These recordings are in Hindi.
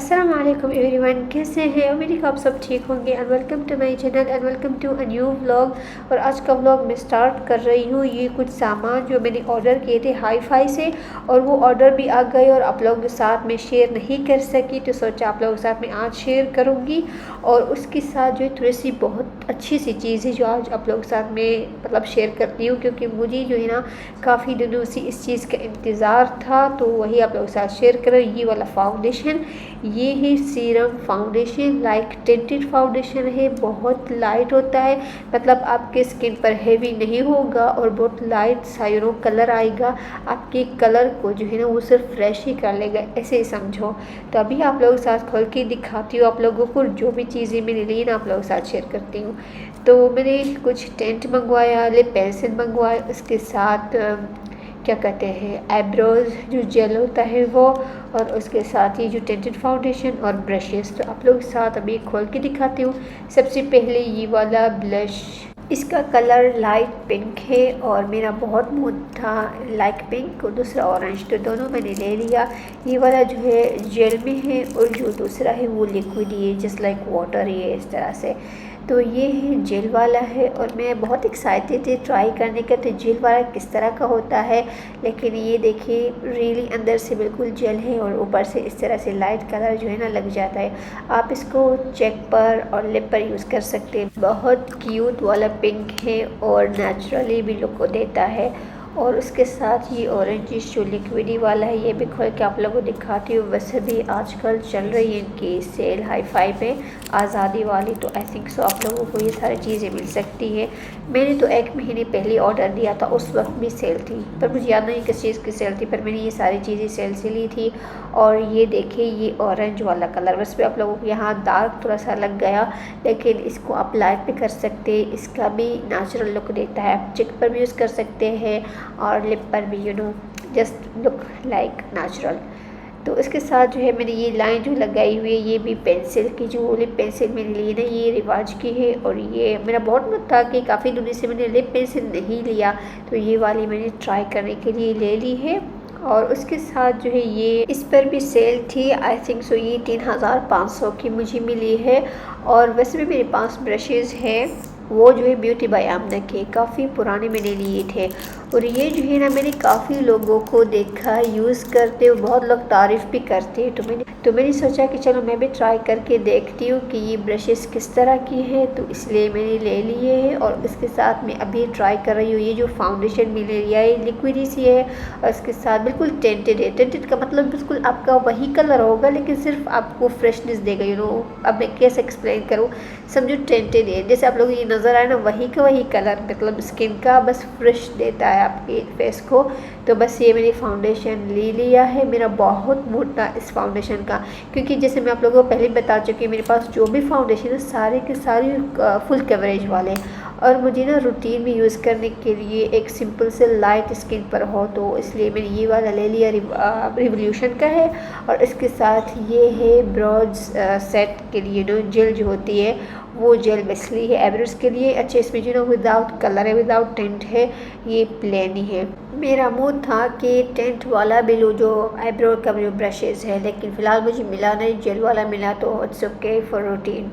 अस्सलाम वालेकुम एवरीवन, कैसे हैं? उम्मीद है कि आप सब ठीक होंगे and welcome to my channel and welcome to a new vlog. और आज का व्लॉग मैं स्टार्ट कर रही हूँ। ये कुछ सामान जो मैंने ऑर्डर किए थे हाई फाई से, और वो ऑर्डर भी आ गए और आप लोगों के साथ में शेयर नहीं कर सकी, तो सोचा आप लोगों के साथ में आज शेयर करूँगी। और उसके साथ जो है थोड़ी सी बहुत अच्छी सी चीज़ है जो आज आप लोगों के साथ में मतलब शेयर करती हूँ, क्योंकि मुझे जो है ना काफ़ी दिनों से इस चीज़ का इंतज़ार था, तो वही आप लोगों के साथ शेयर कर रही हूँ। ये वाला फाउंडेशन, ये है serum foundation, like tinted foundation है। बहुत लाइट होता है, मतलब आपके स्किन पर हेवी नहीं होगा और बहुत लाइट सा कलर आएगा। आपके कलर को जो है ना वो सिर्फ फ्रेश ही कर लेगा, ऐसे ही समझो। तो अभी आप लोगों के साथ खोल के दिखाती हूँ आप लोगों को, जो भी चीज़ें मैंने ली ना आप लोगों के साथ शेयर करती हूँ। तो मैंने कुछ टेंट मंगवाया, लिप पेंसिल मंगवाया, उसके साथ क्या कहते हैं आईब्रोज जो जेल होता है वो, और उसके साथ ही जो टेंटेड फाउंडेशन और ब्रशेस। तो आप लोग साथ अभी खोल के दिखाती हूँ। सबसे पहले ये वाला ब्लश, इसका कलर लाइट पिंक है और मेरा बहुत मूड था लाइट पिंक और दूसरा ऑरेंज, तो दोनों मैंने ले लिया। ये वाला जो है जेल में है और जो दूसरा है वो लिक्विड है, जस्ट लाइक वाटर है इस तरह से। तो ये है जेल वाला है और मैं बहुत एक्साइटेड थी ट्राई करने का, तो जेल वाला किस तरह का होता है। लेकिन ये देखिए रियली अंदर से बिल्कुल जेल है और ऊपर से इस तरह से लाइट कलर जो है ना लग जाता है। आप इसको चेक पर और लिप पर यूज़ कर सकते हैं। बहुत क्यूट वाला पिंक है और नेचुरली भी लुक को देता है। और उसके साथ ये ऑरेंज जो लिक्विडी वाला है, ये भी खोल के आप लोगों को दिखाती हूँ। वैसे भी आजकल चल रही है इनकी सेल हाई फाई पे आज़ादी वाली, तो आई थिंक सो आप लोगों को ये सारी चीज़ें मिल सकती है। मैंने तो 1 महीने पहले ऑर्डर दिया था, उस वक्त भी सेल थी, पर मुझे याद नहीं किस चीज़ की सेल थी, पर मैंने ये सारी चीज़ें सेल से ली थी। और ये देखिए ये ऑरेंज वाला कलर, बस पे आप लोगों को यहाँ डार्क थोड़ा सा लग गया, लेकिन इसको आप लाइट भी कर सकते हैं। इसका भी नेचुरल लुक देता है, आप चिक पर भी यूज़ कर सकते हैं और लिप पर भी जस्ट लुक लाइक नेचुरल। तो इसके साथ जो है मैंने ये लाइन जो लगाई हुई है, ये भी पेंसिल की जो लिप पेंसिल मैंने ली ना, ये रिवाज की है। और ये मेरा बहुत मन था कि काफ़ी दिनों से मैंने लिप पेंसिल नहीं लिया, तो ये वाली मैंने ट्राई करने के लिए ले ली है। और उसके साथ जो है ये इस पर भी सेल थी, आई थिंक सो ये 3500 की मुझे मिली है। और वैसे भी मेरे पास ब्रशेज़ हैं, वो जो है ब्यूटी बाय आमना के काफ़ी पुराने मैंने लिए थे। और ये जो है ना मैंने काफ़ी लोगों को देखा यूज़ करते हुए, बहुत लोग तारीफ़ भी करते हैं, तो मैंने सोचा कि चलो मैं भी ट्राई करके देखती हूँ कि ये ब्रशेस किस तरह की है, तो इसलिए मैंने ले लिए हैं। और इसके साथ मैं अभी ट्राई कर रही हूँ। ये जो फाउंडेशन मैंने लिया है लिक्विड ही सी है और इसके साथ बिल्कुल टेंटेड है। टेंटेड का मतलब बिल्कुल आपका वही कलर होगा, लेकिन सिर्फ आपको फ्रेशनेस देगा। अब मैं कैसे एक्सप्लेन करूँ, समझो टेंटेड है, जैसे आप लोग ये नज़र आए ना वही का वही कलर, मतलब स्किन का बस फ्रेश देता है आपके फेस को। तो बस ये मैंने फाउंडेशन ले लिया है। मेरा बहुत मूड था इस फाउंडेशन का, क्योंकि जैसे मैं आप लोगों को पहले बता चुकी हूँ, मेरे पास जो भी फाउंडेशन है सारे के सारे फुल कवरेज वाले, और मुझे ना रूटीन में यूज़ करने के लिए एक सिंपल से लाइट स्किन पर हो, तो इसलिए मैंने ये वाला ले लिया। रिवोल्यूशन का है। और इसके साथ ये है ब्रोज सेट के लिए जेल जो होती है वो जेल बेसिकली है एब्रोज के लिए। अच्छे इसमें विदाउट कलर है, विदाउट टेंट है, ये प्लेन ही है। मेरा मूड था कि टेंट वाला भी लूँ जो आईब्रो का जो ब्रशेज़ है, लेकिन फ़िलहाल मुझे मिला नहीं, जेल वाला मिला, तो इट्स ओके फॉर रूटीन।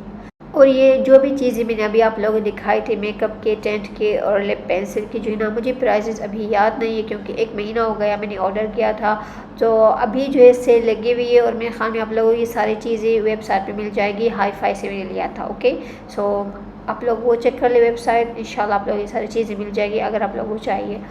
और ये जो भी चीज़ें मैंने अभी आप लोगों को दिखाई थी मेकअप के, टेंट के और लिप पेंसिल की, जो है ना मुझे प्राइसेस अभी याद नहीं है, क्योंकि 1 महीना हो गया मैंने ऑर्डर किया था। तो अभी जो है सेल लगी हुई है और मेरे ख्याल में आप लोगों को ये सारी चीज़ें वेबसाइट पे मिल जाएगी। हाई फाई से मैंने लिया था। ओके, सो आप लोग वो चेक कर ले वेबसाइट, इंशाल्लाह आप लोग ये सारी चीज़ें मिल जाएगी अगर आप लोगों को चाहिए।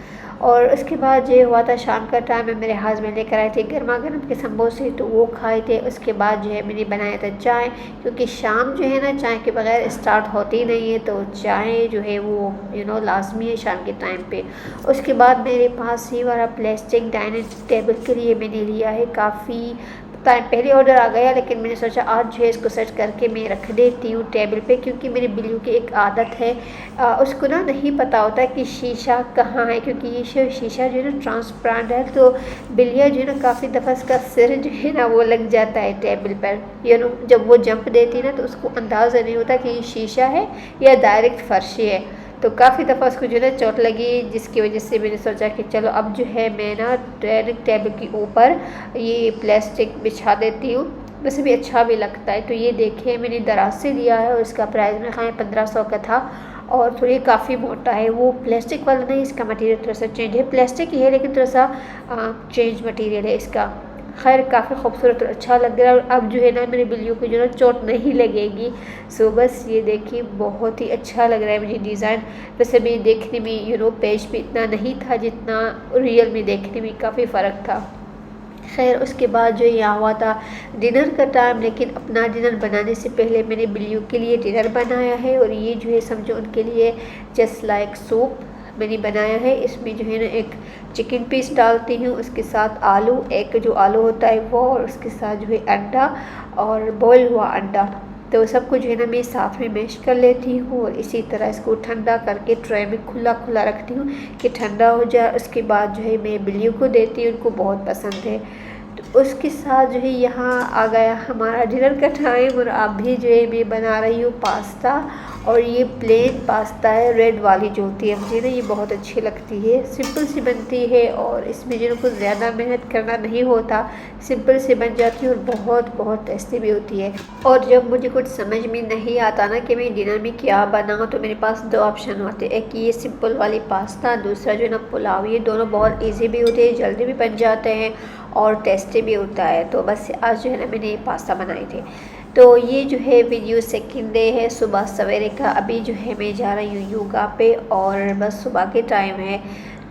और उसके बाद ये हुआ था शाम का टाइम में, मेरे हस्बैंड लेकर आए थे गर्मा गर्म के समोसे, तो वो खाए थे। उसके बाद जो है मैंने बनाया था चाय, क्योंकि शाम जो है ना चाय के बगैर स्टार्ट होती नहीं है, तो चाय जो है वो लाजमी है शाम के टाइम पे। उसके बाद मेरे पास ये वाला प्लास्टिक डाइनिंग टेबल के लिए मैंने लिया है, काफ़ी टाइम पहले ऑर्डर आ गया, लेकिन मैंने सोचा आज जो है इसको सेट करके मैं रख देती हूँ टेबल पे, क्योंकि मेरे बिल्लू की एक आदत है, उसको ना नहीं पता होता कि शीशा कहाँ है, क्योंकि ये शीशा जो है ना ट्रांसपेरेंट है, तो बिल्लियाँ जो है ना काफ़ी दफ़ा इसका सिर जो है ना वो लग जाता है टेबल पर। जब वो जंप देती है ना तो उसको अंदाज़ा नहीं होता कि ये शीशा है या डायरेक्ट फर्शी है, तो काफ़ी दफ़ा उसको जो है ना चोट लगी, जिसकी वजह से मैंने सोचा कि चलो अब जो है मैं ना डायरेक्ट टेबल के ऊपर ये प्लास्टिक बिछा देती हूँ, वैसे भी अच्छा भी लगता है। तो ये देखिए मैंने दराज से लिया है और इसका प्राइस मेरे ख्याल 1500 का था और थोड़ी काफ़ी मोटा है। वो प्लास्टिक वाला नहीं, इसका मटेरियल थोड़ा सा चेंज है, प्लास्टिक ही है लेकिन थोड़ा सा चेंज मटेरियल है इसका। खैर काफ़ी खूबसूरत और अच्छा लग रहा है और अब जो है ना मेरे बिल्लियों को जो है चोट नहीं लगेगी। सो बस ये देखिए बहुत ही अच्छा लग रहा है मुझे डिज़ाइन। वैसे भी देखने में पेज पे इतना नहीं था जितना रियल में देखने में काफ़ी फ़र्क था। खैर उसके बाद जो यहाँ हुआ था डिनर का टाइम, लेकिन अपना डिनर बनाने से पहले मैंने बिल्लियों के लिए डिनर बनाया है और ये जो है समझो उनके लिए जस्ट लाइक सूप मैंने बनाया है। इसमें जो है ना एक चिकन पीस डालती हूँ, उसके साथ आलू, एक जो आलू होता है वो, और उसके साथ जो है अंडा और बॉयल हुआ अंडा। तो सब कुछ जो है ना मैं साथ में मैश कर लेती हूँ और इसी तरह इसको ठंडा करके ट्रे में खुला खुला रखती हूँ कि ठंडा हो जाए। उसके बाद जो है मैं बिल्लियों को देती हूँ, उनको बहुत पसंद है। तो उसके साथ जो है यहाँ आ गया हमारा डिनर का टाइम और अभी जो है मैं बना रही हूँ पास्ता। और ये प्लेन पास्ता है, रेड वाली जो होती है, मुझे ना ये बहुत अच्छी लगती है। सिंपल सी बनती है और इसमें जो कुछ ज़्यादा मेहनत करना नहीं होता, सिंपल से बन जाती है और बहुत बहुत टेस्टी भी होती है। और जब मुझे कुछ समझ में नहीं आता ना कि मैं डिनर में क्या बनाऊँ, तो मेरे पास दो ऑप्शन होते हैं, एक ये सिंपल वाली पास्ता, दूसरा जो है ना पुलाव। ये दोनों बहुत ईजी भी होते हैं, जल्दी भी बन जाते हैं और टेस्टी भी होता है। तो बस आज जो है ना मैंने ये पास्ता बनाए थे। तो ये जो है वीडियो सेकंड डे है, सुबह सवेरे का। अभी जो है मैं जा रही हूँ योगा पे और बस सुबह के टाइम है,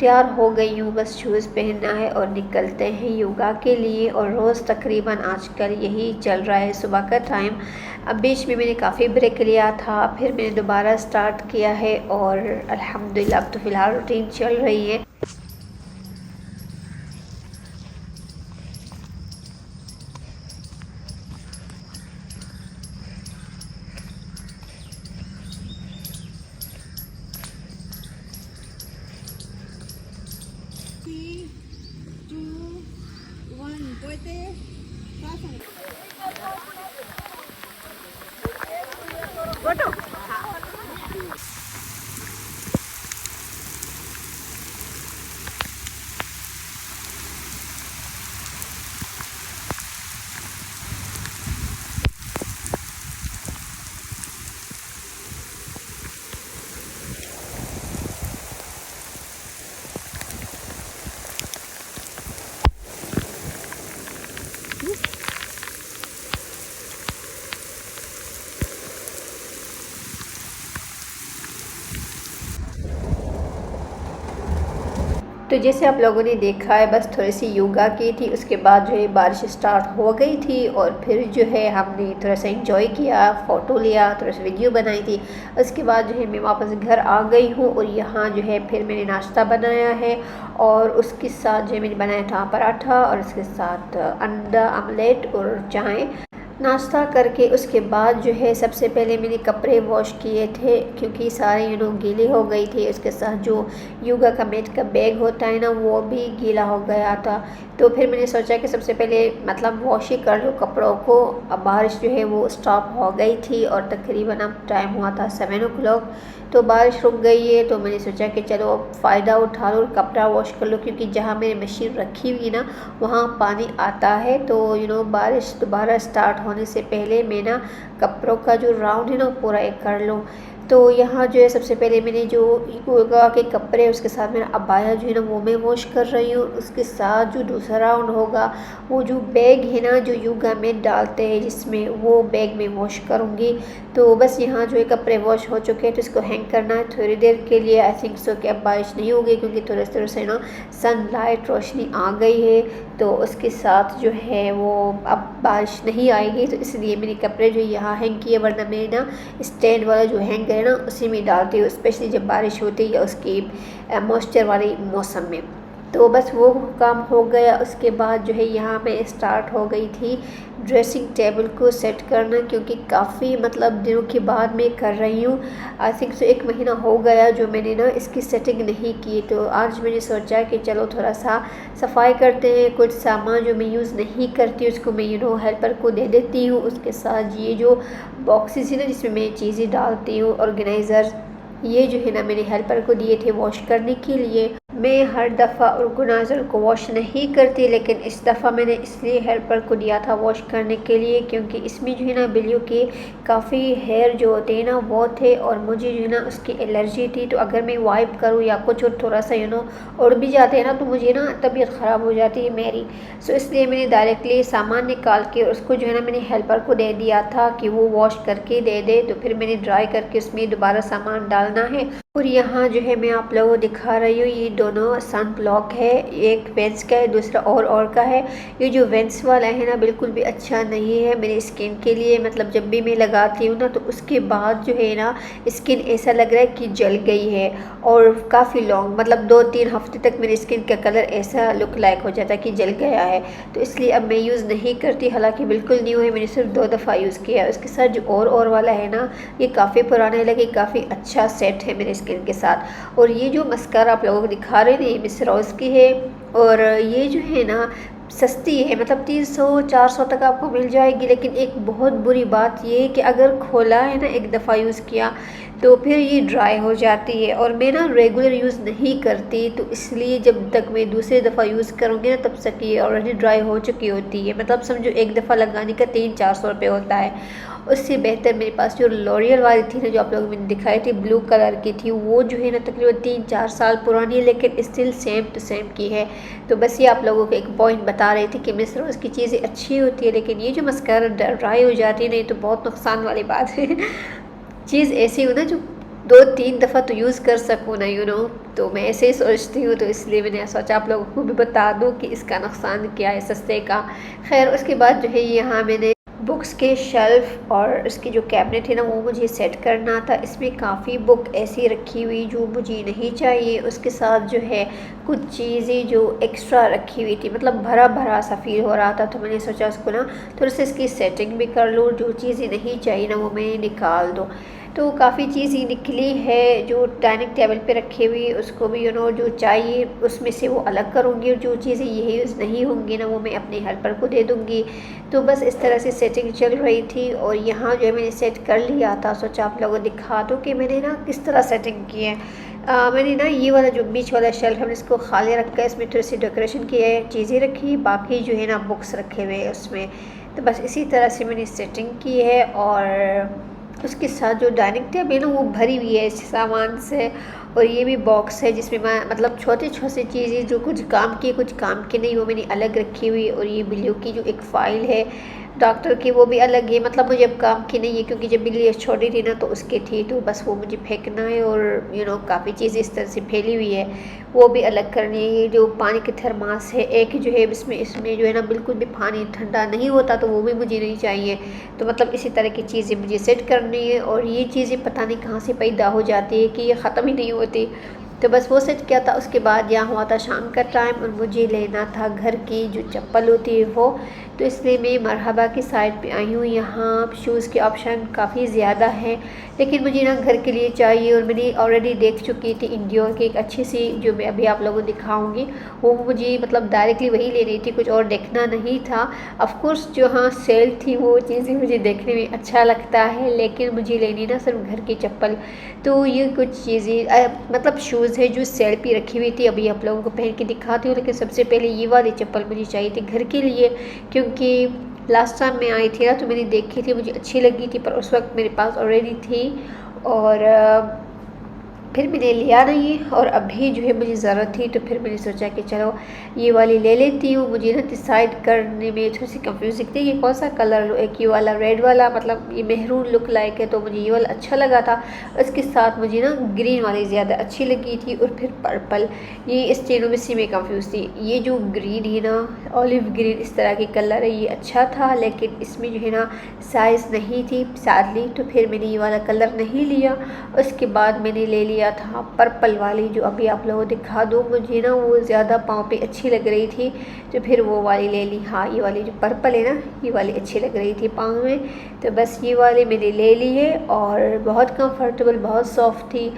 तैयार हो गई हूँ, बस शूज़ पहनना है और निकलते हैं योगा के लिए। और रोज़ तकरीबन आजकल यही चल रहा है सुबह का टाइम। अब बीच में मैंने काफ़ी ब्रेक लिया था, फिर मैंने दोबारा स्टार्ट किया है और अल्हम्दुलिल्लाह अब तो फ़िलहाल रूटीन चल रही है। तो जैसे आप लोगों ने देखा है, बस थोड़ी सी योगा की थी, उसके बाद जो है बारिश स्टार्ट हो गई थी और फिर जो है हमने थोड़ा सा एंजॉय किया, फ़ोटो लिया, थोड़ा सा वीडियो बनाई थी। उसके बाद जो है मैं वापस घर आ गई हूँ और यहाँ जो है फिर मैंने नाश्ता बनाया है और उसके साथ जो है मैंने बनाया था पराठा और उसके साथ अंडा आमलेट और चाय। नाश्ता करके उसके बाद जो है सबसे पहले मैंने कपड़े वॉश किए थे क्योंकि सारे गीले हो गई थी। उसके साथ जो योगा का मैट का बैग होता है ना वो भी गीला हो गया था। तो फिर मैंने सोचा कि सबसे पहले मतलब वॉश ही कर लूँ कपड़ों को। अब बारिश जो है वो स्टॉप हो गई थी और तकरीबन अब टाइम हुआ था 7 o'clock। तो बारिश रुक गई है तो मैंने सोचा कि चलो अब फ़ायदा उठा लो और कपड़ा वॉश कर लो, क्योंकि जहाँ मेरी मशीन रखी हुई ना वहाँ पानी आता है। तो बारिश दोबारा स्टार्ट होने से पहले मैं ना कपड़ों का जो राउंड है ना पूरा एक कर लूँ। तो यहाँ जो है सबसे पहले मैंने जो योगा के कपड़े उसके साथ मेरा अबाया जो है ना वो मैं वॉश कर रही हूँ। उसके साथ जो दूसरा राउंड होगा वो जो बैग है ना जो योगा में डालते हैं जिसमें, वो बैग में वॉश करूँगी। तो बस यहाँ जो है कपड़े वॉश हो चुके हैं तो इसको हैंग करना है थोड़ी देर के लिए। आई थिंक सो कि अब बारिश नहीं होगी क्योंकि थोड़े थोड़े से ना सनलाइट रोशनी आ गई है। तो उसके साथ जो है वो अब बारिश नहीं आएगी, तो इसलिए मैंने कपड़े जो यहाँ हैंग किए, वरना मेरे ना स्टैंड वाला जो हैंग है ना उसी में डालती हूँ, स्पेशली जब बारिश होती है या उसकी मॉइस्चर वाली मौसम में। तो बस वो काम हो गया। उसके बाद जो है यहाँ मैं स्टार्ट हो गई थी ड्रेसिंग टेबल को सेट करना, क्योंकि काफ़ी मतलब दिनों के बाद मैं कर रही हूँ। आई थिंक सो 1 महीना हो गया जो मैंने ना इसकी सेटिंग नहीं की। तो आज मैंने सोचा कि चलो थोड़ा सा सफाई करते हैं, कुछ सामान जो मैं यूज़ नहीं करती उसको मैं हेल्पर को दे देती हूँ। उसके साथ ये जो बॉक्सेस है ना जिसमें मैं चीज़ें डालती हूँ, ऑर्गेनाइज़र, ये जो है ना मैंने हेल्पर को दिए थे वॉश करने के लिए। मैं हर दफ़ा ऑर्गेनाइज़र को वॉश नहीं करती, लेकिन इस दफ़ा मैंने इसलिए हेल्पर को दिया था वॉश करने के लिए, क्योंकि इसमें जो है ना बिल्लियों के काफ़ी हेयर जो होते हैं ना वो थे, और मुझे जो है ना उसकी एलर्जी थी। तो अगर मैं वाइप करूँ या कुछ और थोड़ा सा उड़ भी जाते हैं ना, तो मुझे ना तबीयत ख़राब हो जाती है मेरी। सो इसलिए मैंने डायरेक्टली सामान निकाल के उसको जो है ना मैंने हेल्पर को दे दिया था कि वो वॉश करके दे दे। तो फिर मैंने ड्राई करके उसमें दोबारा सामान डालना है। और यहाँ जो है मैं आप लोगों को दिखा रही हूँ, ये दोनों सन ब्लॉक है, एक वेंस का है, दूसरा और का है। ये जो वेंस वाला है ना बिल्कुल भी अच्छा नहीं है मेरी स्किन के लिए। मतलब जब भी मैं लगाती हूँ ना तो उसके बाद जो है ना स्किन ऐसा लग रहा है कि जल गई है, और काफ़ी लॉन्ग मतलब 2-3 हफ्ते तक मेरी स्किन का कलर ऐसा लुक लाइक हो जाता है कि जल गया है। तो इसलिए अब मैं यूज़ नहीं करती, हालांकि बिल्कुल न्यू है, मैंने सिर्फ 2 दफ़ा यूज़ किया है। उसके साथ जो और वाला है ना ये काफ़ी पुराने लगे, काफ़ी अच्छा सेट है मेरे स्किन के साथ। और ये जो मस्कारा आप लोगों को दिखा रहे थे मिस रोज़ की है, और ये जो है ना सस्ती है, मतलब 300-400 तक आपको मिल जाएगी। लेकिन एक बहुत बुरी बात ये है कि अगर खोला है ना एक दफ़ा यूज़ किया तो फिर ये ड्राई हो जाती है, और मैं ना रेगुलर यूज़ नहीं करती, तो इसलिए जब तक मैं दूसरी दफ़ा यूज़ करूँगी ना तब तक ये ऑलरेडी ड्राई हो चुकी होती है। मतलब समझो एक दफ़ा लगाने का 300-400 रुपये होता है। उससे बेहतर मेरे पास जो लॉरियल वाली थी ना, जो आप लोगों मैंने दिखाई थी ब्लू कलर की थी, वो जो है ना तकरीबन 3-4 साल पुरानी है, लेकिन स्टिल सेम टू सेम की है। तो बस ये आप लोगों को एक पॉइंट बता रही थी कि मिस रोज़ की चीज़ें अच्छी होती है, लेकिन ये जो मस्कारा ड्राई हो जाती है नहीं तो बहुत नुकसान वाली बात है। चीज़ ऐसी हो ना जो 2-3 दफ़ा तो यूज़ कर सकूँ ना, तो मैं ऐसे ही सोचती हूँ। तो इसलिए मैंने सोचा आप लोगों को भी बता दूँ कि इसका नुकसान क्या है सस्ते का। खैर उसके बाद जो है यहाँ मैंने बुक्स के शेल्फ़ और उसकी जो कैबिनेट है ना वो मुझे सेट करना था। इसमें काफ़ी बुक ऐसी रखी हुई जो मुझे नहीं चाहिए, उसके साथ जो है कुछ चीज़ें जो एक्स्ट्रा रखी हुई थी, मतलब भरा भरा सा फील हो रहा था। तो मैंने सोचा उसको ना थोड़ी सी इसकी सेटिंग भी कर लूँ, जो चीज़ें नहीं चाहिए ना वो मैं निकाल दूँ। तो काफ़ी चीज़ें निकली है जो डाइनिंग टेबल पे रखी हुई, उसको भी जो चाहिए उसमें से वो अलग करूँगी, और जो चीज़ें यही यूज़ नहीं होंगी ना वो मैं अपने हेल्पर को दे दूँगी। तो बस इस तरह से सेटिंग चल रही थी। और यहाँ जो है मैंने सेट कर लिया था, सोचा आप लोगों को दिखा दूँ कि मैंने ना किस तरह सेटिंग की है। मैंने ना ये वाला जो बीच वाला शेल्फ है इसको खाली रखा है, इसमें थोड़ी सी डेकोरेशन की है, चीज़ें रखी, बाकी जो है ना बुक्स रखे हुए हैं उसमें। तो बस इसी तरह से मैंने सेटिंग की है। और उसके साथ जो डाइनिंग टेबल है ना वो भरी हुई है इस सामान से। और ये भी बॉक्स है जिसमें मैं मतलब छोटी छोटी चीज़ें जो कुछ काम की कुछ काम की नहीं वो मैंने अलग रखी हुई। और ये बिल्लियों की जो एक फ़ाइल है डॉक्टर की वो भी अलग है, मतलब मुझे अब काम की नहीं है, क्योंकि जब बिल्ली छोटी थी ना तो उसकी थी, तो बस वो मुझे फेंकना है। और काफ़ी चीज़ें इस तरह से फैली हुई है वो भी अलग करनी है। ये जो पानी की थर्मास है एक जो है इसमें जो है ना बिल्कुल भी पानी ठंडा नहीं होता, तो वो भी मुझे नहीं चाहिए। तो मतलब इसी तरह की चीज़ें मुझे सेट करनी है। और ये चीज़ें पता नहीं कहाँ से पैदा हो जाती है कि ये ख़त्म ही नहीं होती। तो बस वो सेट किया था। उसके बाद यहाँ हुआ था शाम का टाइम और मुझे लेना था घर की जो चप्पल होती है वो। तो इसलिए मैं मरहबा की साइड पे आई हूँ। यहाँ शूज़ के ऑप्शन काफ़ी ज़्यादा हैं, लेकिन मुझे ना घर के लिए चाहिए। और मैंने ऑलरेडी देख चुकी थी इंडियोर की एक अच्छी सी जो मैं अभी आप लोगों को दिखाऊंगी, वो मुझे मतलब डायरेक्टली वही लेनी थी, कुछ और देखना नहीं था। ऑफकोर्स जो हाँ सेल थी वो चीज़ें मुझे देखने में अच्छा लगता है, लेकिन मुझे लेनी ना सिर्फ घर की चप्पल। तो ये कुछ चीज़ें मतलब शूज़ है जो सेल पे रखी हुई थी, अभी आप लोगों को पहन के दिखाती हूँ। लेकिन सबसे पहले ये वाली चप्पल मुझे चाहिए थी घर के लिए, क्योंकि लास्ट टाइम मैं आई थी ना तो मैंने देखी थी, मुझे अच्छी लगी थी, पर उस वक्त मेरे पास ऑलरेडी थी। और फिर मैंने लिया नहीं, और अभी जो है मुझे ज़रूरत थी, तो फिर मैंने सोचा कि चलो ये वाली ले लेती हूँ। मुझे ना डिसाइड करने में थोड़ी सी कंफ्यूज दिखती है कि कौन सा कलर लो, एक ये वाला रेड वाला, मतलब ये मेहरून लुक लाइक है तो मुझे ये वाला अच्छा लगा था। उसके साथ मुझे ना ग्रीन वाली ज़्यादा अच्छी लगी थी, और फिर पर्पल, ये इस तीनों में से मैं कंफ्यूज थी। ये जो ग्रीन है ना ऑलिव ग्रीन इस तरह की कलर है ये अच्छा था, लेकिन इसमें जो है ना साइज़ नहीं थी सैडली, तो फिर मैंने ये वाला कलर नहीं लिया। उसके बाद मैंने ले लिया था पर्पल वाली, जो अभी आप लोगों को दिखा दूँ, मुझे ना वो ज़्यादा पाँव पे अच्छी लग रही थी, तो फिर वो वाली ले ली। हाँ ये वाली जो पर्पल है ना ये वाली अच्छी लग रही थी पाँव में, तो बस ये वाली मैंने ले ली है। और बहुत कंफर्टेबल बहुत सॉफ्ट थी,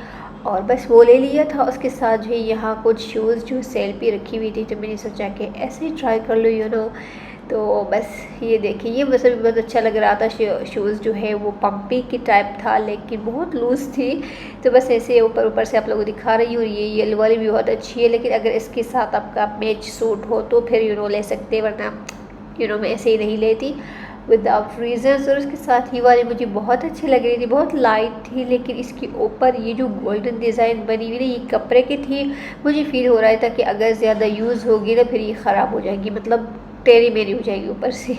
और बस वो ले लिया था। उसके साथ जो है यहाँ कुछ शूज़ जो सेल पे रखी हुई थी, तो मैंने सोचा कि ऐसे ही ट्राई कर लो तो बस ये देखिए, ये वैसे भी बहुत अच्छा लग रहा था। शूज़ जो है वो पम्पी की टाइप था लेकिन बहुत लूज़ थी। तो बस ऐसे ऊपर ऊपर से आप लोगों को दिखा रही हूँ। ये येलो वाली भी बहुत अच्छी है, लेकिन अगर इसके साथ आपका मैच सूट हो तो फिर ले सकते, वरना मैं ऐसे ही नहीं लेती विदाउट रीजंस। और उसके साथ ही वाली मुझे बहुत अच्छी लग रही थी, बहुत लाइट थी, लेकिन इसके ऊपर ये जो गोल्डन डिज़ाइन बनी हुई ना, ये कपड़े की थी। मुझे फील हो रहा था कि अगर ज़्यादा यूज़ होगी ना फिर ये ख़राब हो जाएगी, मतलब टेढ़ी मेरी हो जाएगी ऊपर से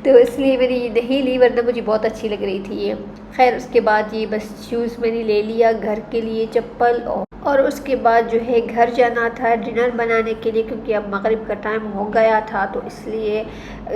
तो इसलिए मैंने ये नहीं ली, वरना मुझे बहुत अच्छी लग रही थी ये। खैर उसके बाद ये बस शूज़ मैंने ले लिया घर के लिए, चप्पल, और उसके बाद जो है घर जाना था डिनर बनाने के लिए, क्योंकि अब मगरिब का टाइम हो गया था। तो इसलिए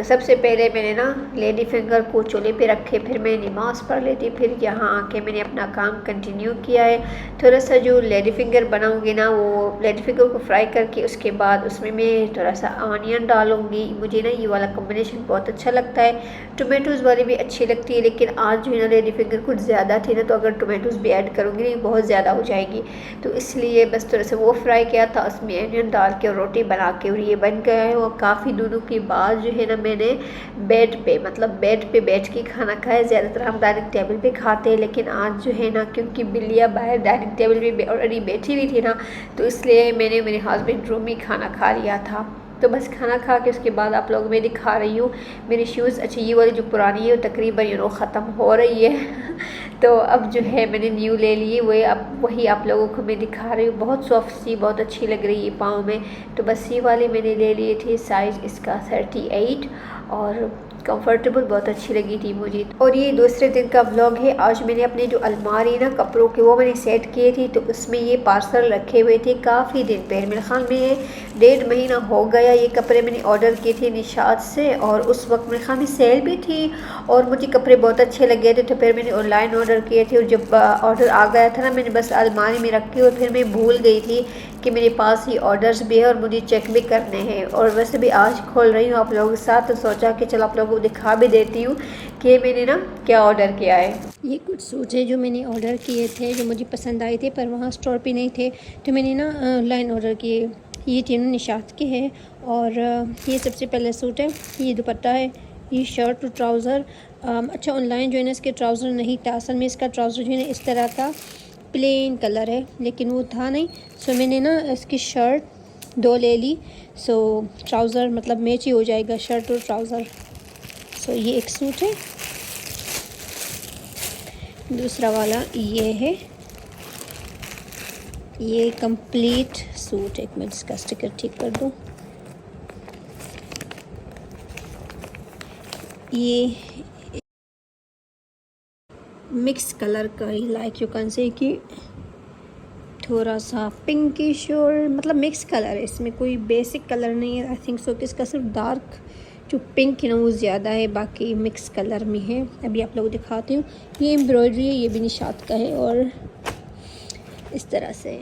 सबसे पहले मैंने ना लेडी फिंगर को चूल्हे पे रखे, फिर मैं नमाज़ पढ़ लेती, फिर यहाँ आके मैंने अपना काम कंटिन्यू किया है। थोड़ा सा जो लेडी फिंगर बनाऊँगी ना, वो लेडी फिंगर को फ्राई करके उसके बाद उसमें मैं थोड़ा सा ऑनियन डालूँगी। मुझे ना ये वाला कॉम्बिनेशन बहुत अच्छा लगता है। टोमेटोज़ वाली भी अच्छी लगती है, लेकिन आज जो है ना लेडी फिंगर कुछ ज़्यादा थी ना, तो अगर टोमेटोज़ भी ऐड करूँगी ना बहुत ज़्यादा हो जाएगी। तो इसलिए बस थोड़ा सा वो फ्राई किया था, उसमें अनियन डाल के और रोटी बना के, और ये बन गया है। और काफ़ी दिनों के बाद जो है ना मैंने बेड पे बैठ के खाना खाया। ज़्यादातर हम डाइनिंग टेबल पे खाते हैं, लेकिन आज जो है ना क्योंकि बिल्लियाँ बाहर डाइनिंग टेबल पे ऑलरेडी बैठी हुई थी ना, तो इसलिए मैंने मेरे हस्बैंड रूम में खाना खा लिया था। तो बस खाना खा के उसके बाद आप लोगों में दिखा रही हूँ मेरी शूज़। अच्छा, ये वाली जो पुरानी है वो तकरीबन ख़त्म हो रही है तो अब जो है मैंने न्यू ले ली, वही आप लोगों को मैं दिखा रही हूँ। बहुत सॉफ्ट सी, बहुत अच्छी लग रही है पाँव में। तो बस ये वाली मैंने ले लिए थे, साइज़ इसका 38, और कंफर्टेबल बहुत अच्छी लगी थी मुझे। और ये दूसरे दिन का व्लॉग है। आज मैंने अपने जो अलमारी ना कपड़ों के, वो मैंने सेट किए थे, तो उसमें ये पार्सल रखे हुए थे काफ़ी दिन पहले, मेरे ख्याल में 1.5 महीना हो गया। ये कपड़े मैंने ऑर्डर किए थे निशात से, और उस वक्त मेरे ख्याल में सेल भी थी और मुझे कपड़े बहुत अच्छे लगे थे, तो फिर मैंने ऑनलाइन ऑर्डर किए थे। और जब ऑर्डर आ गया था ना, मैंने बस अलमारी में रखे और फिर मैं भूल गई थी कि मेरे पास ये ऑर्डर्स भी है और मुझे चेक भी करने हैं। और वैसे भी आज खोल रही हूँ आप लोगों के साथ, तो सोचा कि चलो आप लोगों को दिखा भी देती हूँ कि मैंने ना क्या ऑर्डर किया है। ये कुछ सूट है जो मैंने ऑर्डर किए थे, जो मुझे पसंद आए थे, पर वहाँ स्टोर पे नहीं थे, तो मैंने ना ऑनलाइन ऑर्डर किए। ये तीनों निशात के हैं। और ये सबसे पहले सूट है, ये दुपट्टा है, ये शर्ट और ट्राउज़र। अच्छा, ऑनलाइन जो है ना इसके ट्राउज़र नहीं था, असल में इसका ट्राउज़र जो है ना इस तरह का प्लेन कलर है, लेकिन वो था नहीं। सो मैंने ना इसकी शर्ट 2 ले ली, सो ट्राउज़र मतलब मैच ही हो जाएगा शर्ट और ट्राउज़र। सो ये एक सूट है। दूसरा वाला ये है, ये कंप्लीट सूट। एक मिनट इसका स्टिकर ठीक कर दूँ। ये मिक्स कलर का ही, लाइक यू कैन से कि थोड़ा सा पिंकिश और मतलब मिक्स कलर है, इसमें कोई बेसिक कलर नहीं है। आई थिंक सो कि इसका सिर्फ डार्क जो पिंक है ना वो ज़्यादा है, बाकी मिक्स कलर में है। अभी आप लोगों को दिखाती हूँ। ये एम्ब्रॉयडरी है, ये भी निशात का है, और इस तरह से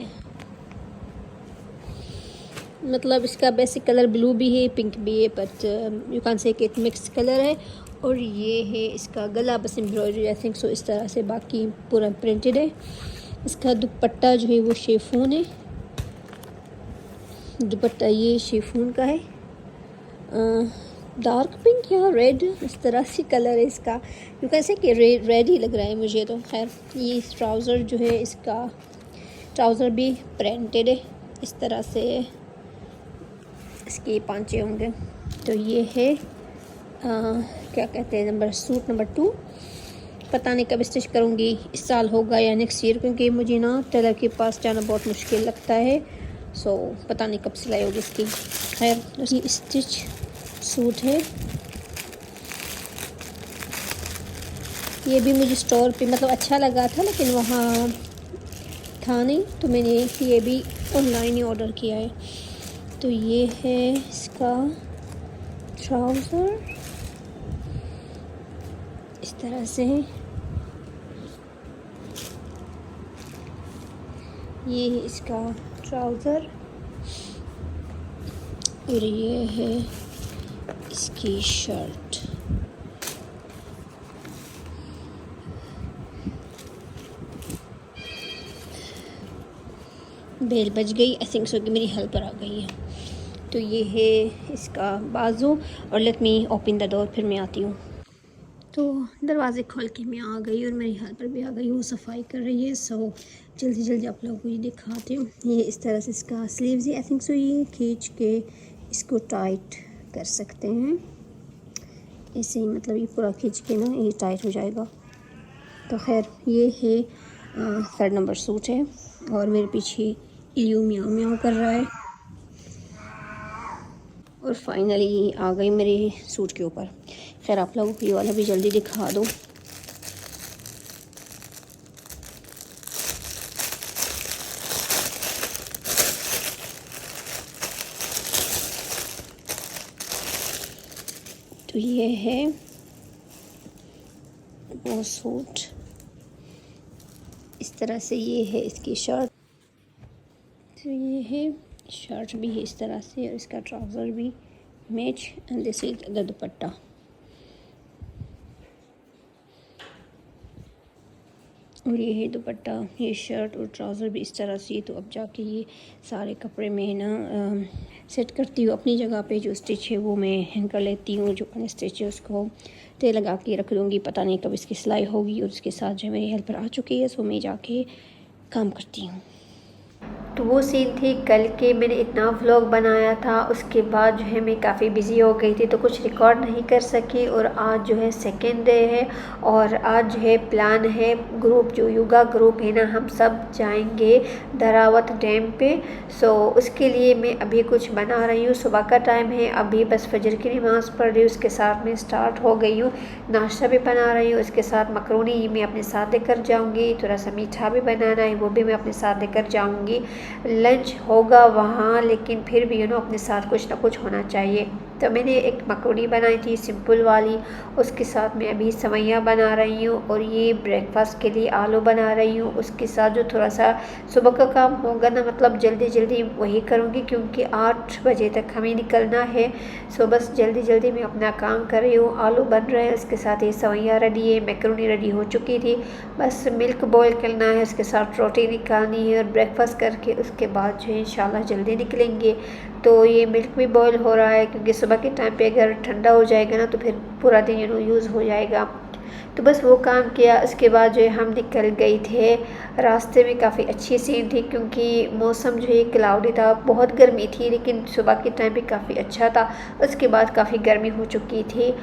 मतलब इसका बेसिक कलर ब्लू भी है, पिंक भी है, बट यू कैन से कि मिक्स कलर है। और ये है इसका गला, बस एम्ब्रॉयडरी आई थिंक सो इस तरह से, बाकी पूरा प्रिंटेड है। इसका दुपट्टा जो है वो शिफॉन है, दुपट्टा ये शिफॉन का है, डार्क पिंक या रेड, इस तरह से कलर है इसका। यू कैसे कि रेड ही लग रहा है मुझे तो। खैर, ये ट्राउज़र जो है इसका, ट्राउज़र भी प्रिंटेड है इस तरह से, इसके पांचे होंगे। तो ये है क्या कहते हैं, सूट नंबर 2। पता नहीं कब स्टिच करूँगी, इस साल होगा या नेक्स्ट ईयर, क्योंकि मुझे ना टेलर के पास जाना बहुत मुश्किल लगता है। सो पता नहीं कब सिलाई होगी इसकी। खैर, ये स्टिच सूट है। ये भी मुझे स्टोर पे मतलब अच्छा लगा था, लेकिन वहाँ था नहीं, तो मैंने ये भी ऑनलाइन ही ऑर्डर किया है। तो ये है इसका ट्राउज़र, इस तरह से है। ये है इसका ट्राउज़र, और ये है इसकी शर्ट। बेल बज गई, आई थिंक सो कि मेरी हेल्पर आ गई है। तो ये है इसका बाजू। और let me open the door, फिर मैं आती हूँ। तो दरवाज़े खोल के मैं आ गई और मेरी हेल्पर भी आ गई, वो सफाई कर रही है। सो जल्दी जल्दी आप लोगों को ये दिखाती हूँ। ये इस तरह से इसका स्लीव्स है, आई थिंक सो। ये खींच के इसको टाइट कर सकते हैं ऐसे ही, मतलब ये पूरा खींच के ना ये टाइट हो जाएगा। तो खैर ये है 3rd नंबर सूट है। और मेरे पीछे इल्लू म्याऊं म्याऊं कर रहा है। और फाइनली आ गई मेरे सूट के ऊपर। खैर आप लोगों को ये वाला भी जल्दी दिखा दो। तो ये है वो सूट, इस तरह से ये है इसकी शर्ट। तो ये है शर्ट भी है इस तरह से, और इसका ट्राउज़र भी match. And this is the दुपट्टा। और ये है दुपट्टा, ये शर्ट और ट्राउज़र भी इस तरह से। तो अब जाके ये सारे कपड़े में ना सेट करती हूँ अपनी जगह पे। जो स्टिच है वो मैं हैंग कर लेती हूँ, जो अनस्टिच है उसको तय लगा के रख दूँगी। पता नहीं कब इसकी सिलाई होगी। और उसके साथ जो मेरी हेल्पर आ चुकी है, सो मैं जाके काम करती हूँ। तो वो सीन थी कल के, मैंने इतना व्लॉग बनाया था, उसके बाद जो है मैं काफ़ी बिज़ी हो गई थी तो कुछ रिकॉर्ड नहीं कर सकी। और आज जो है सेकेंड डे है, और आज जो है प्लान है, ग्रुप जो योगा ग्रुप है ना, हम सब जाएंगे दरावत डैम पे। सो उसके लिए मैं अभी कुछ बना रही हूँ। सुबह का टाइम है, अभी बस फजर की नमाज़ पढ़ रही हूँ, उसके साथ मैं स्टार्ट हो गई हूँ। नाश्ता भी बना रही हूँ, उसके साथ मकरोनी मैं अपने साथ लेकर जाऊँगी। थोड़ा सा मीठा भी बनाना है, वो भी मैं अपने साथ लेकर जाऊँगी। लंच होगा वहाँ, लेकिन फिर भी अपने साथ कुछ ना कुछ होना चाहिए। तो मैंने एक मकरोनी बनाई थी सिंपल वाली, उसके साथ मैं अभी सवैयाँ बना रही हूँ। और ये ब्रेकफास्ट के लिए आलू बना रही हूँ। उसके साथ जो थोड़ा सा सुबह का काम होगा ना, मतलब जल्दी जल्दी वही करूँगी, क्योंकि 8 बजे तक हमें निकलना है। सो बस जल्दी जल्दी मैं अपना काम कर रही हूँ। आलू बन रहे हैं, उसके साथ ये सवैयाँ रेडी है, मैकरोनी रेडी हो चुकी थी। बस मिल्क बॉईल करना है, उसके साथ रोटी निकालनी है, और ब्रेकफास्ट करके उसके बाद जो है इंशाल्लाह जल्दी निकलेंगे। तो ये मिल्क भी बॉईल हो रहा है, क्योंकि सुबह के टाइम पे अगर ठंडा हो जाएगा ना तो फिर पूरा दिन यूज़ हो जाएगा। तो बस वो काम किया, उसके बाद जो है हम निकल गए थे। रास्ते में काफ़ी अच्छी सीन थी, क्योंकि मौसम जो है क्लाउडी था, बहुत गर्मी थी, लेकिन सुबह के टाइम पे काफ़ी अच्छा था। उसके बाद काफ़ी गर्मी हो चुकी थी।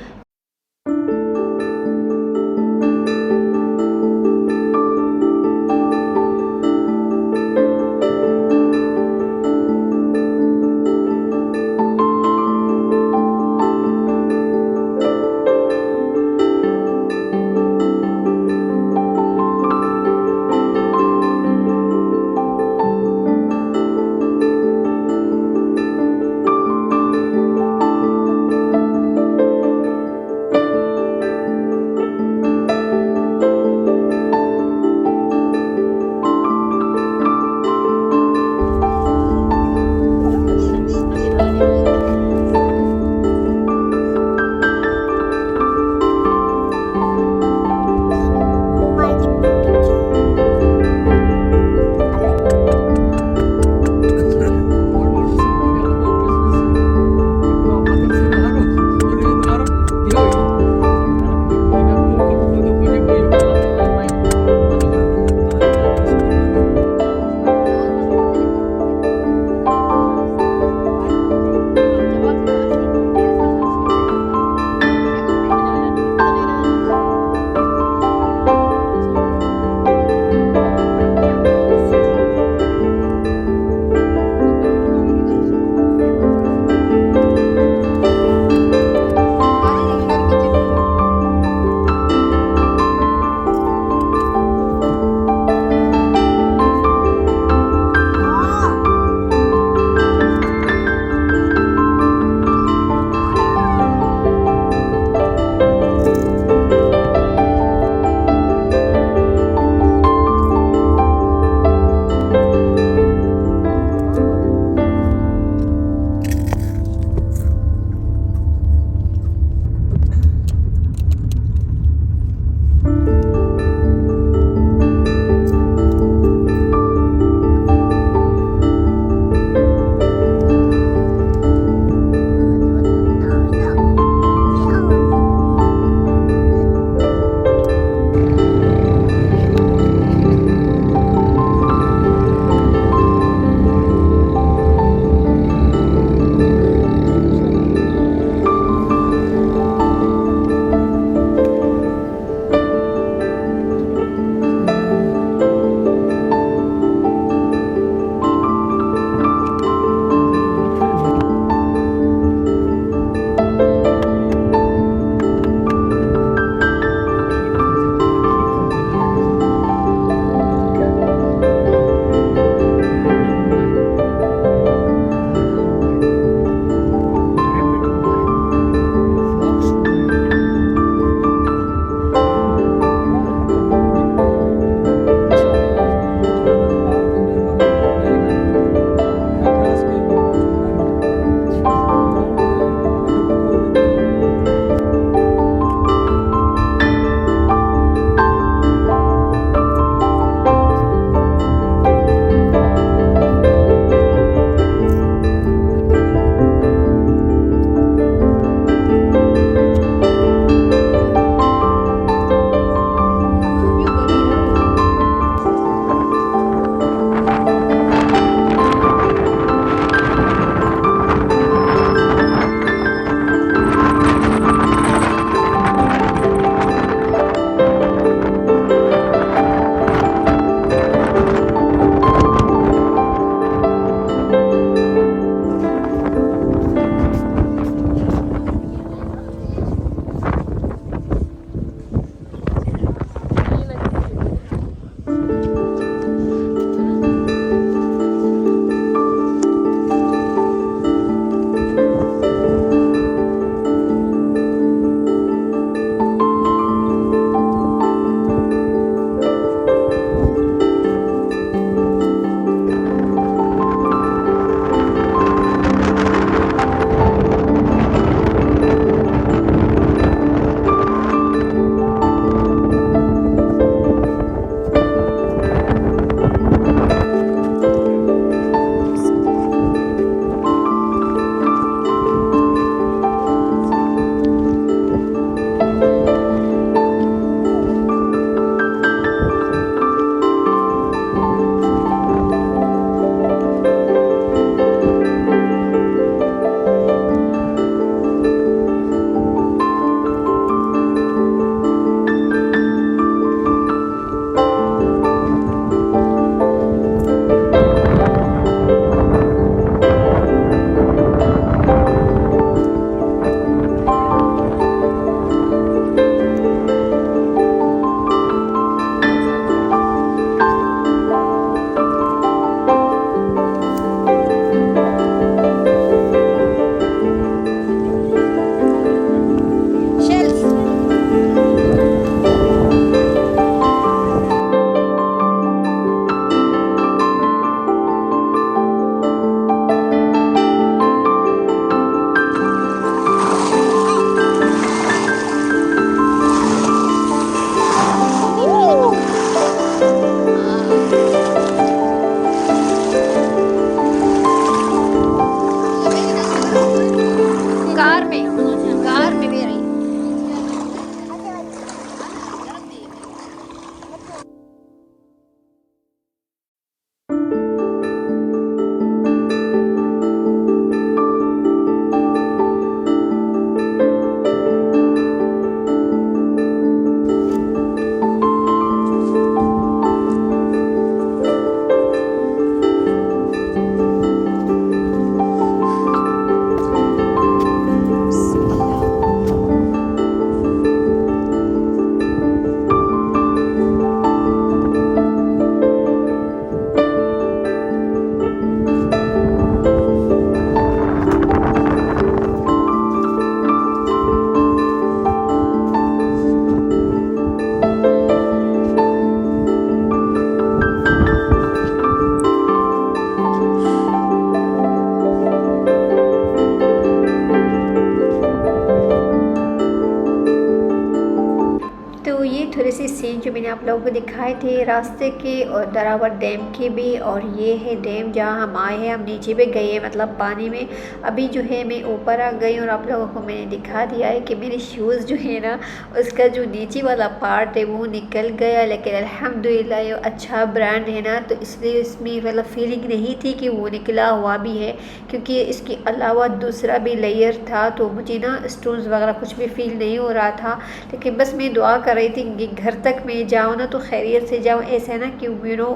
आप लोगों को दिखाए थे रास्ते के और दरावर डैम के भी। और ये है डैम जहाँ हम आए हैं। हम नीचे भी गए हैं मतलब पानी में। अभी जो है मैं ऊपर आ गई और आप लोगों को मैंने दिखा दिया है कि मेरे शूज़ जो है ना उसका जो नीचे वाला पार्ट है वो निकल गया, लेकिन अल्हम्दुलिल्लाह ये अच्छा ब्रांड है ना तो इसलिए इसमें मतलब फीलिंग नहीं थी कि वो निकला हुआ भी है, क्योंकि इसके अलावा दूसरा भी लेयर था तो मुझे ना स्टोन्स वगैरह कुछ भी फील नहीं हो रहा था। लेकिन बस मैं दुआ कर रही थी कि घर तक मैं जाऊँ ना तो खैरियत से जाऊँ, ऐसा है ना कि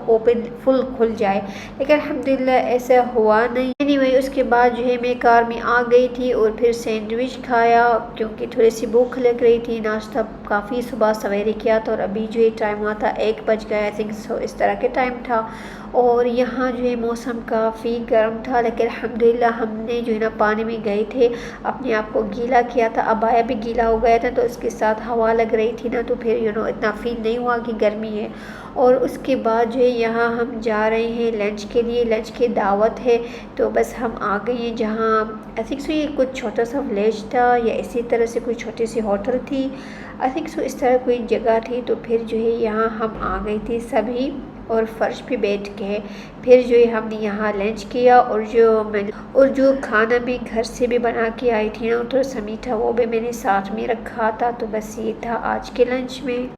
ओपन फुल खुल जाए, लेकिन अल्हम्दुलिल्लाह ऐसा हुआ नहीं। एनीवे उसके बाद जो है मैं कार में आ गई थी और फिर सैंडविच खाया क्योंकि थोड़ी सी भूख लग रही थी। नाश्ता काफ़ी सुबह सवेरे किया था और अभी जो है टाइम हुआ था 1 बज गया, आई थिंक सो इस तरह के टाइम था। और यहाँ जो है मौसम काफ़ी गर्म था, लेकिन अल्हम्दुलिल्लाह हमने जो है ना पानी में गए थे, अपने आप को गीला किया था, अबाया भी गीला हो गया था तो उसके साथ हवा लग रही थी ना तो फिर इतना फील नहीं हुआ कि गर्मी है। और उसके बाद जो है यहाँ हम जा रहे हैं लंच के लिए, लंच की दावत है तो बस हम आ गए हैं जहाँ आई थिंक सो ये कुछ छोटा सा विलेज था या इसी तरह से कोई छोटी सी होटल थी, आई थिंक सो इस तरह कोई जगह थी। तो फिर जो है यहाँ हम आ गए थे सभी और फर्श पे बैठ के फिर जो है हमने यहाँ लंच किया। और जो खाना मैं घर से भी बना के आई थी ना तो सा मीठा वो भी मैंने साथ में रखा था। तो बस ये था आज के लंच में।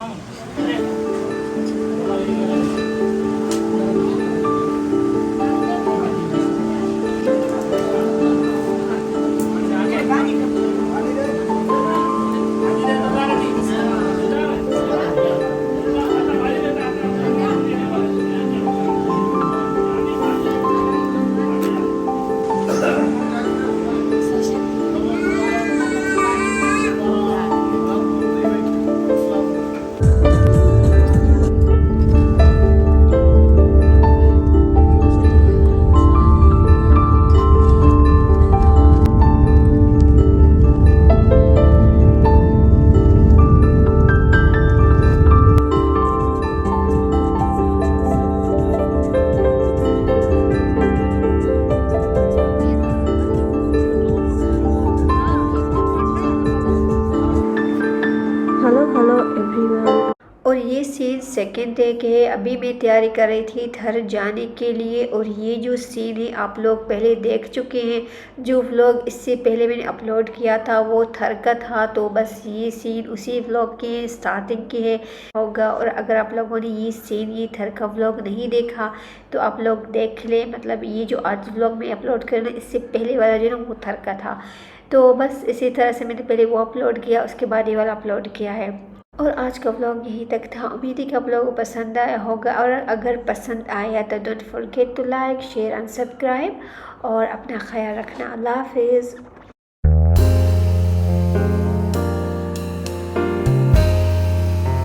Hello everyone. और ये सीन सेकेंड डे के है। अभी मैं तैयारी कर रही थी घर जाने के लिए और ये जो सीन है आप लोग पहले देख चुके हैं। जो व्लॉग इससे पहले मैंने अपलोड किया था वो थर का था, तो बस ये सीन उसी व्लॉग के स्टार्टिंग के है होगा। और अगर आप लोगों ने ये सीन ये थर का व्लॉग नहीं देखा तो आप लोग देख लें, मतलब ये जो आज व्लॉग में अपलोड करना इससे पहले वाला जो ना वो थर का था। तो बस इसी तरह से मैंने पहले वो अपलोड किया, उसके बाद ये वाला अपलोड किया है। और आज का व्लॉग यहीं तक था। उम्मीद है कि आप लोगों को पसंद आया होगा, और अगर पसंद आया तो don't forget to like share and subscribe. और अपना ख्याल रखना। अल्लाह हाफिज़।